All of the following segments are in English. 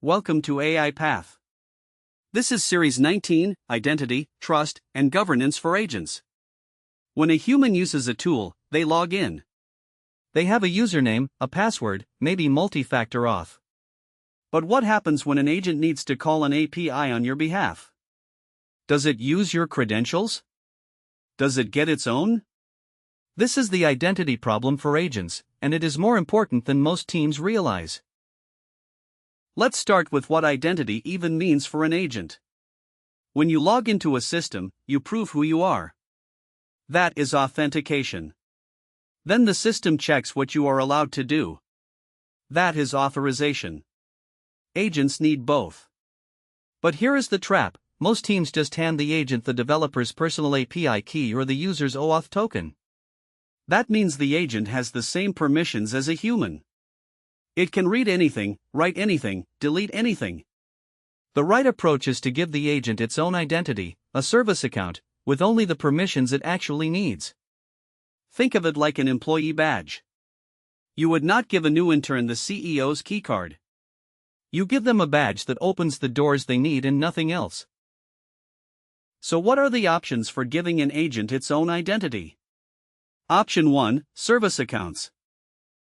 welcome to AI Path. This is Series 19, Identity, Trust, and Governance for Agents. When a human uses a tool, they log in. They have a username, a password, maybe multi-factor auth. But what happens when an agent needs to call an API on your behalf? Does it use your credentials? Does it get its own? This is the identity problem for agents, and it is more important than most teams realize. Let's start with what identity even means for an agent. When you log into a system, you prove who you are. That is authentication. Then the system checks what you are allowed to do. That is authorization. Agents need both. But here is the trap: most teams just hand the agent the developer's personal API key or the user's OAuth token. That means the agent has the same permissions as a human. It can read anything, write anything, delete anything. The right approach is to give the agent its own identity, a service account, with only the permissions it actually needs. Think of it like an employee badge. You would not give a new intern the CEO's keycard. You give them a badge that opens the doors they need and nothing else. So what are the options for giving an agent its own identity? Option 1, Service Accounts.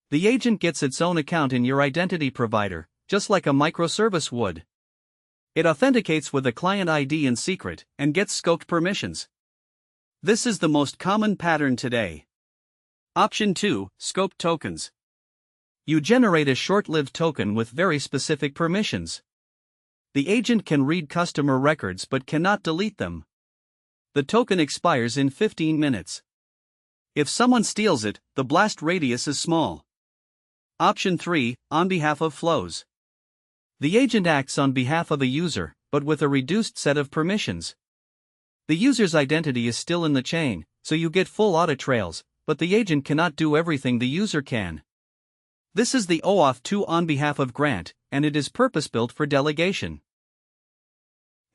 The agent gets its own account in your identity provider, just like a microservice would. It authenticates with a client ID in secret and gets scoped permissions. This is the most common pattern today. Option 2, Scoped Tokens. You generate a short-lived token with very specific permissions. The agent can read customer records but cannot delete them. The token expires in 15 minutes. If someone steals it, the blast radius is small. Option 3, On behalf of flows. The agent acts on behalf of a user, but with a reduced set of permissions. The user's identity is still in the chain, so you get full audit trails, but the agent cannot do everything the user can. This is the OAuth 2 on behalf of grant, and it is purpose-built for delegation.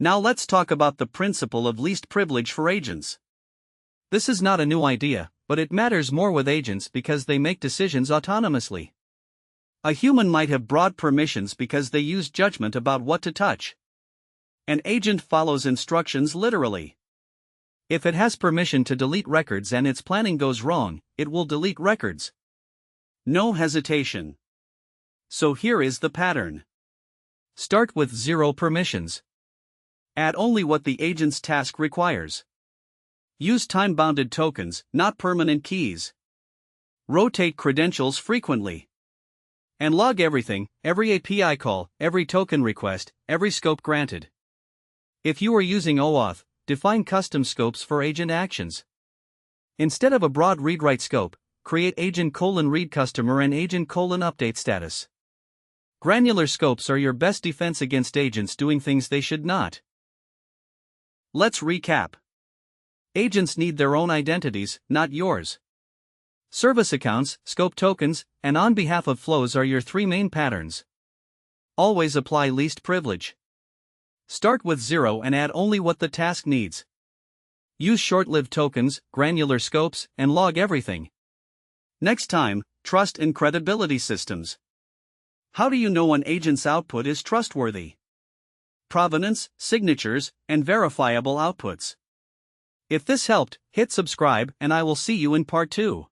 Now let's talk about the principle of least privilege for agents. This is not a new idea, but it matters more with agents because they make decisions autonomously. A human might have broad permissions because they use judgment about what to touch. An agent follows instructions literally. If it has permission to delete records and its planning goes wrong, it will delete records. No hesitation. So here is the pattern. Start with 0 permissions. Add only what the agent's task requires. Use time-bounded tokens, not permanent keys. Rotate credentials frequently. And log everything, every API call, every token request, every scope granted. If you are using OAuth, define custom scopes for agent actions. Instead of a broad read-write scope, create agent:"read customer and agent:"update status. Granular scopes are your best defense against agents doing things they should not. Let's recap. Agents need their own identities, not yours. Service accounts, scope tokens, and on behalf of flows are your 3 main patterns. Always apply least privilege. Start with 0 and add only what the task needs. Use short-lived tokens, granular scopes, and log everything. Next time, trust and credibility systems. How do you know an agent's output is trustworthy? Provenance, signatures, and verifiable outputs. If this helped, hit subscribe and I will see you in part 2.